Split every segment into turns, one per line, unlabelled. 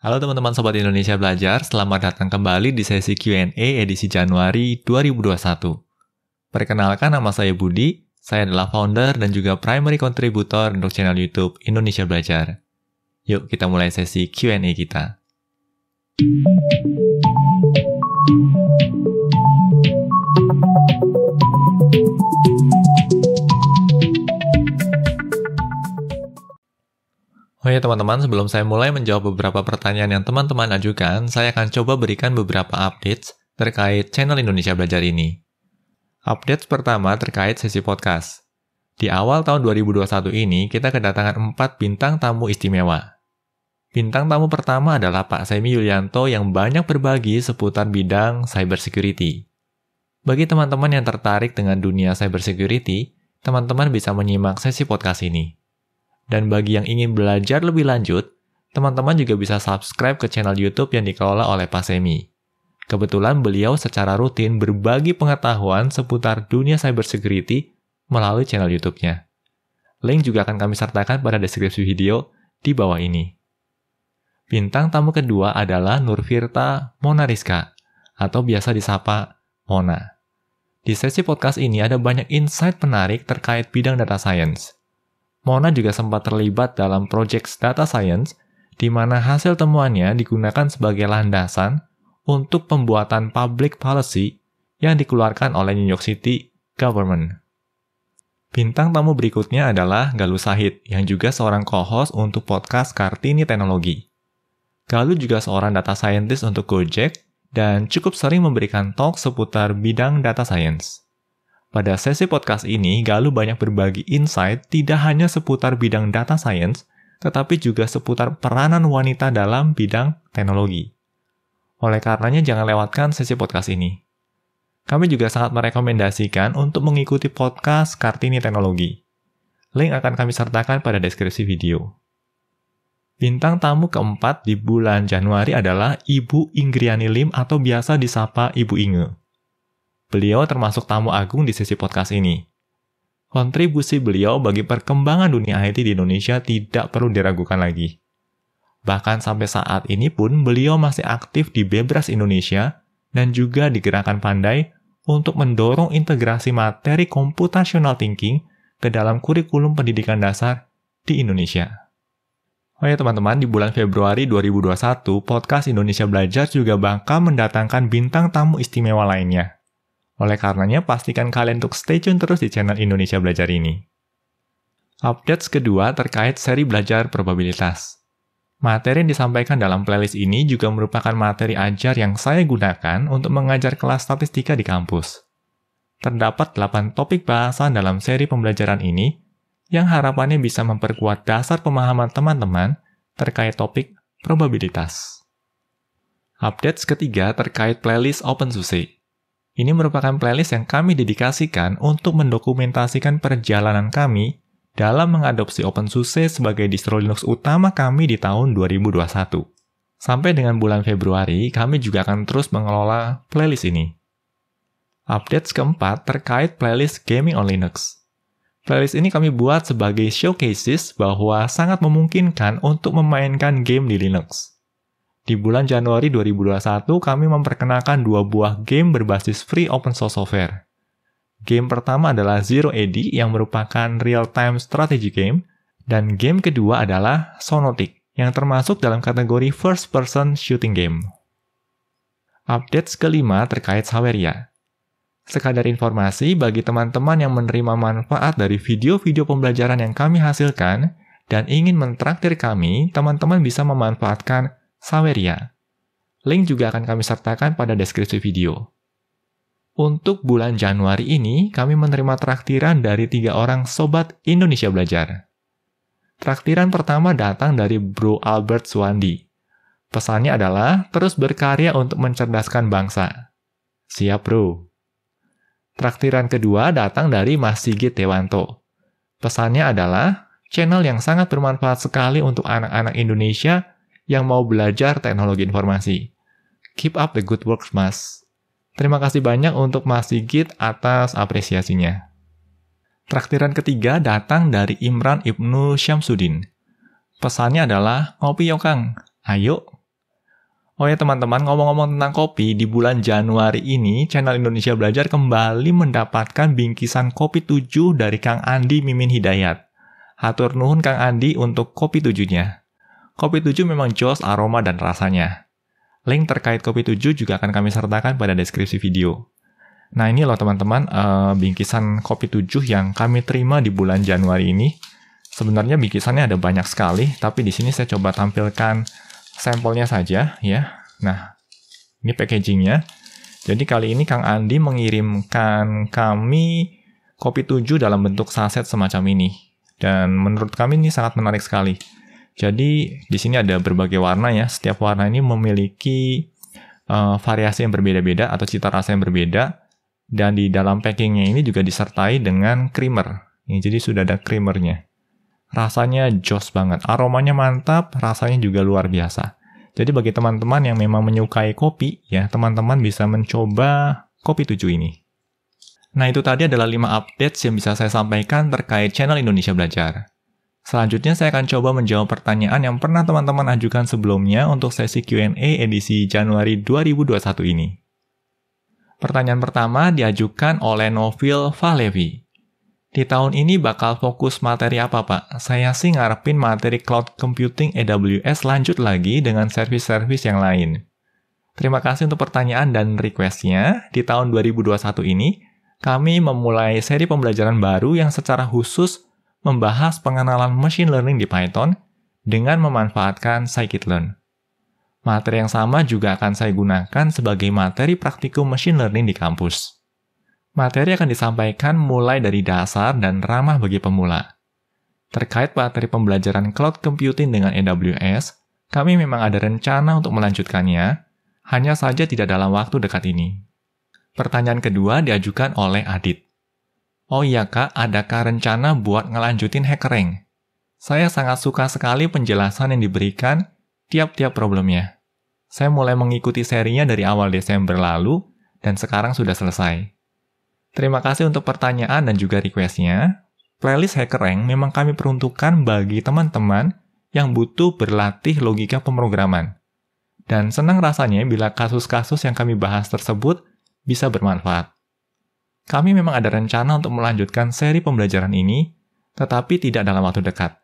Halo teman-teman Sobat Indonesia Belajar, selamat datang kembali di sesi Q&A edisi Januari 2021. Perkenalkan, nama saya Budi, saya adalah founder dan juga primary contributor untuk channel YouTube Indonesia Belajar. Yuk kita mulai sesi Q&A kita. Oh ya teman-teman, sebelum saya mulai menjawab beberapa pertanyaan yang teman-teman ajukan, saya akan coba berikan beberapa updates terkait channel Indonesia Belajar ini. Updates pertama terkait sesi podcast. Di awal tahun 2021 ini, kita kedatangan 4 bintang tamu istimewa. Bintang tamu pertama adalah Pak Semi Yulianto yang banyak berbagi seputar bidang cybersecurity. Bagi teman-teman yang tertarik dengan dunia cybersecurity, teman-teman bisa menyimak sesi podcast ini. Dan bagi yang ingin belajar lebih lanjut, teman-teman juga bisa subscribe ke channel YouTube yang dikelola oleh Pak Semi. Kebetulan beliau secara rutin berbagi pengetahuan seputar dunia cybersecurity melalui channel YouTube-nya. Link juga akan kami sertakan pada deskripsi video di bawah ini. Bintang tamu kedua adalah Nurfirta Monariska, atau biasa disapa Mona. Di sesi podcast ini ada banyak insight menarik terkait bidang data science. Mona juga sempat terlibat dalam project data science, di mana hasil temuannya digunakan sebagai landasan untuk pembuatan public policy yang dikeluarkan oleh New York City Government. Bintang tamu berikutnya adalah Galuh Shahid, yang juga seorang co-host untuk podcast Kartini Teknologi. Galuh juga seorang data scientist untuk Gojek, dan cukup sering memberikan talk seputar bidang data science. Pada sesi podcast ini, Galuh banyak berbagi insight tidak hanya seputar bidang data science, tetapi juga seputar peranan wanita dalam bidang teknologi. Oleh karenanya, jangan lewatkan sesi podcast ini. Kami juga sangat merekomendasikan untuk mengikuti podcast Kartini Teknologi. Link akan kami sertakan pada deskripsi video. Bintang tamu keempat di bulan Januari adalah Ibu Inggriani Lim atau biasa disapa Ibu Inge. Beliau termasuk tamu agung di sesi podcast ini. Kontribusi beliau bagi perkembangan dunia IT di Indonesia tidak perlu diragukan lagi. Bahkan sampai saat ini pun beliau masih aktif di Bebras Indonesia dan juga di Gerakan Pandai untuk mendorong integrasi materi computational thinking ke dalam kurikulum pendidikan dasar di Indonesia. Oh ya teman-teman, di bulan Februari 2021, podcast Indonesia Belajar juga bakal mendatangkan bintang tamu istimewa lainnya. Oleh karenanya, pastikan kalian untuk stay tune terus di channel Indonesia Belajar ini. Updates kedua terkait seri belajar probabilitas. Materi yang disampaikan dalam playlist ini juga merupakan materi ajar yang saya gunakan untuk mengajar kelas statistika di kampus. Terdapat 8 topik bahasan dalam seri pembelajaran ini, yang harapannya bisa memperkuat dasar pemahaman teman-teman terkait topik probabilitas. Updates ketiga terkait playlist OpenSUSE. Ini merupakan playlist yang kami dedikasikan untuk mendokumentasikan perjalanan kami dalam mengadopsi OpenSUSE sebagai distro Linux utama kami di tahun 2021. Sampai dengan bulan Februari, kami juga akan terus mengelola playlist ini. Updates keempat terkait playlist Gaming on Linux. Playlist ini kami buat sebagai showcases bahwa sangat memungkinkan untuk memainkan game di Linux. Di bulan Januari 2021, kami memperkenalkan 2 buah game berbasis free open source software. Game pertama adalah Zero AD yang merupakan real-time strategy game, dan game kedua adalah Sonotic yang termasuk dalam kategori first-person shooting game. Updates kelima terkait Saweria. Sekadar informasi bagi teman-teman yang menerima manfaat dari video-video pembelajaran yang kami hasilkan dan ingin mentraktir kami, teman-teman bisa memanfaatkan Saweria. Link juga akan kami sertakan pada deskripsi video. Untuk bulan Januari ini, kami menerima traktiran dari 3 orang Sobat Indonesia Belajar. Traktiran pertama datang dari Bro Albert Suwandi. Pesannya adalah terus berkarya untuk mencerdaskan bangsa. Siap bro. Traktiran kedua datang dari Mas Sigit Dewanto. Pesannya adalah channel yang sangat bermanfaat sekali untuk anak-anak Indonesia yang mau belajar teknologi informasi. Keep up the good work, Mas. Terima kasih banyak untuk Mas Sigit atas apresiasinya. Traktiran ketiga datang dari Imran Ibnu Syamsuddin. Pesannya adalah, ngopi yuk Kang, ayo Oh ya teman-teman, ngomong-ngomong tentang kopi, di bulan Januari ini, channel Indonesia Belajar kembali mendapatkan bingkisan kopi 7 dari Kang Andi Mimin Hidayat. Hatur nuhun Kang Andi untuk kopi 7-nya. Kopi 7 memang jos aroma dan rasanya. Link terkait kopi 7 juga akan kami sertakan pada deskripsi video. Nah ini loh teman-teman, bingkisan kopi 7 yang kami terima di bulan Januari ini. Sebenarnya bingkisannya ada banyak sekali, tapi di sini saya coba tampilkan sampelnya saja ya. Nah, ini packagingnya. Jadi kali ini Kang Andi mengirimkan kami kopi 7 dalam bentuk saset semacam ini. Dan menurut kami ini sangat menarik sekali. Jadi di sini ada berbagai warna ya. Setiap warna ini memiliki variasi yang berbeda-beda atau cita rasa yang berbeda. Dan di dalam packingnya ini juga disertai dengan creamer. Jadi sudah ada creamernya. Rasanya jos banget, aromanya mantap, rasanya juga luar biasa. Jadi bagi teman-teman yang memang menyukai kopi, ya teman-teman bisa mencoba kopi 7 ini. Nah itu tadi adalah 5 updates yang bisa saya sampaikan terkait channel Indonesia Belajar. Selanjutnya saya akan coba menjawab pertanyaan yang pernah teman-teman ajukan sebelumnya untuk sesi Q&A edisi Januari 2021 ini. Pertanyaan pertama diajukan oleh Novil Valevi. Di tahun ini bakal fokus materi apa, Pak? Saya sih ngarepin materi cloud computing AWS lanjut lagi dengan servis-servis yang lain. Terima kasih untuk pertanyaan dan request-nya. Di tahun 2021 ini, kami memulai seri pembelajaran baru yang secara khusus membahas pengenalan machine learning di Python dengan memanfaatkan scikit-learn. Materi yang sama juga akan saya gunakan sebagai materi praktikum machine learning di kampus. Materi akan disampaikan mulai dari dasar dan ramah bagi pemula. Terkait materi pembelajaran cloud computing dengan AWS, kami memang ada rencana untuk melanjutkannya, hanya saja tidak dalam waktu dekat ini. Pertanyaan kedua diajukan oleh Adit. Oh iya Kak, adakah rencana buat ngelanjutin HackerRank? Saya sangat suka sekali penjelasan yang diberikan tiap-tiap problemnya. Saya mulai mengikuti serinya dari awal Desember lalu, dan sekarang sudah selesai. Terima kasih untuk pertanyaan dan juga request-nya. Playlist HackerRank memang kami peruntukkan bagi teman-teman yang butuh berlatih logika pemrograman. Dan senang rasanya bila kasus-kasus yang kami bahas tersebut bisa bermanfaat. Kami memang ada rencana untuk melanjutkan seri pembelajaran ini, tetapi tidak dalam waktu dekat.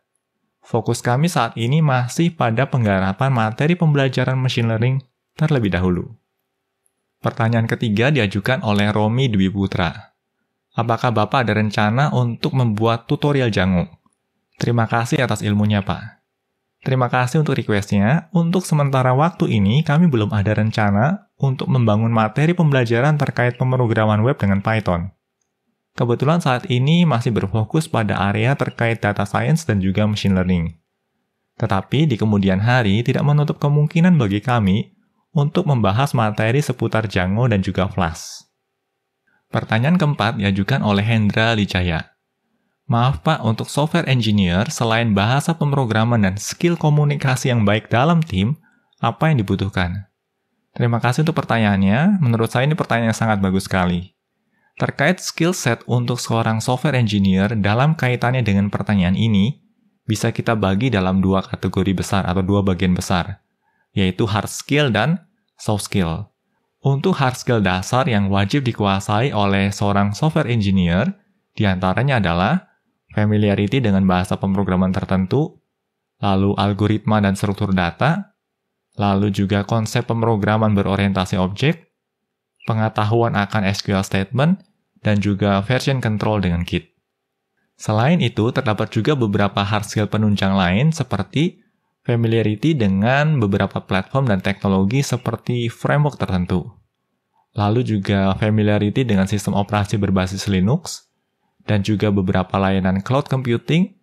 Fokus kami saat ini masih pada penggarapan materi pembelajaran machine learning terlebih dahulu. Pertanyaan ketiga diajukan oleh Romi Dwi Putra. Apakah Bapak ada rencana untuk membuat tutorial Django? Terima kasih atas ilmunya, Pak. Terima kasih untuk request-nya. Untuk sementara waktu ini, kami belum ada rencana untuk membangun materi pembelajaran terkait pemrograman web dengan Python. Kebetulan saat ini masih berfokus pada area terkait data science dan juga machine learning. Tetapi di kemudian hari tidak menutup kemungkinan bagi kami untuk membahas materi seputar Django dan juga Flash. Pertanyaan keempat diajukan oleh Hendra Lijaya. Maaf Pak, untuk software engineer, selain bahasa pemrograman dan skill komunikasi yang baik dalam tim, apa yang dibutuhkan? Terima kasih untuk pertanyaannya. Menurut saya ini pertanyaan yang sangat bagus sekali. Terkait skill set untuk seorang software engineer dalam kaitannya dengan pertanyaan ini, bisa kita bagi dalam dua kategori besar atau dua bagian besar, yaitu hard skill dan soft skill. Untuk hard skill dasar yang wajib dikuasai oleh seorang software engineer, diantaranya adalah familiarity dengan bahasa pemrograman tertentu, lalu algoritma dan struktur data, lalu juga konsep pemrograman berorientasi objek, pengetahuan akan SQL statement, dan juga version control dengan Git. Selain itu, terdapat juga beberapa hard skill penunjang lain seperti familiarity dengan beberapa platform dan teknologi seperti framework tertentu. Lalu juga familiarity dengan sistem operasi berbasis Linux, dan juga beberapa layanan cloud computing,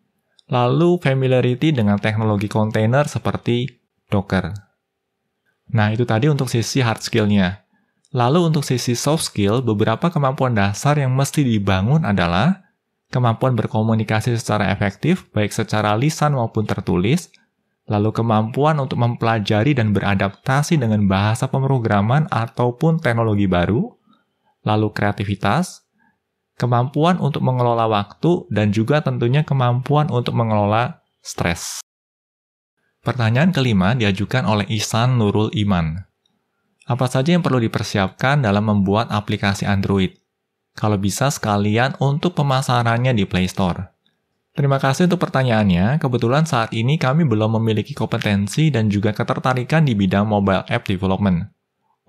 lalu familiarity dengan teknologi kontainer seperti Docker. Nah, itu tadi untuk sisi hard skill-nya. Lalu untuk sisi soft skill, beberapa kemampuan dasar yang mesti dibangun adalah kemampuan berkomunikasi secara efektif, baik secara lisan maupun tertulis, lalu kemampuan untuk mempelajari dan beradaptasi dengan bahasa pemrograman ataupun teknologi baru, lalu kreativitas, kemampuan untuk mengelola waktu, dan juga tentunya kemampuan untuk mengelola stres. Pertanyaan kelima diajukan oleh Ihsan Nurul Iman. Apa saja yang perlu dipersiapkan dalam membuat aplikasi Android? Kalau bisa sekalian untuk pemasarannya di Play Store. Terima kasih untuk pertanyaannya. Kebetulan saat ini kami belum memiliki kompetensi dan juga ketertarikan di bidang mobile app development.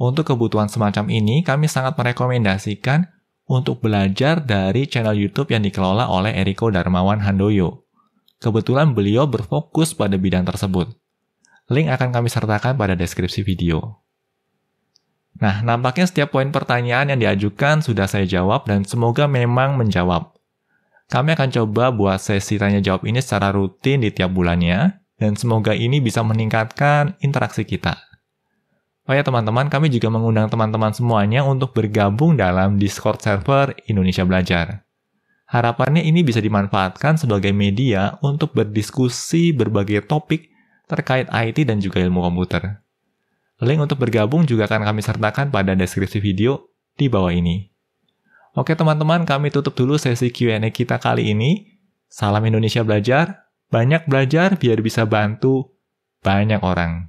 Untuk kebutuhan semacam ini, kami sangat merekomendasikan untuk belajar dari channel YouTube yang dikelola oleh Eriko Darmawan Handoyo. Kebetulan beliau berfokus pada bidang tersebut. Link akan kami sertakan pada deskripsi video. Nah, nampaknya setiap poin pertanyaan yang diajukan sudah saya jawab dan semoga memang menjawab. Kami akan coba buat sesi tanya-jawab ini secara rutin di tiap bulannya, dan semoga ini bisa meningkatkan interaksi kita. Oh ya teman-teman, kami juga mengundang teman-teman semuanya untuk bergabung dalam Discord server Indonesia Belajar. Harapannya ini bisa dimanfaatkan sebagai media untuk berdiskusi berbagai topik terkait IT dan juga ilmu komputer. Link untuk bergabung juga akan kami sertakan pada deskripsi video di bawah ini. Oke teman-teman, kami tutup dulu sesi Q&A kita kali ini. Salam Indonesia Belajar, banyak belajar biar bisa bantu banyak orang.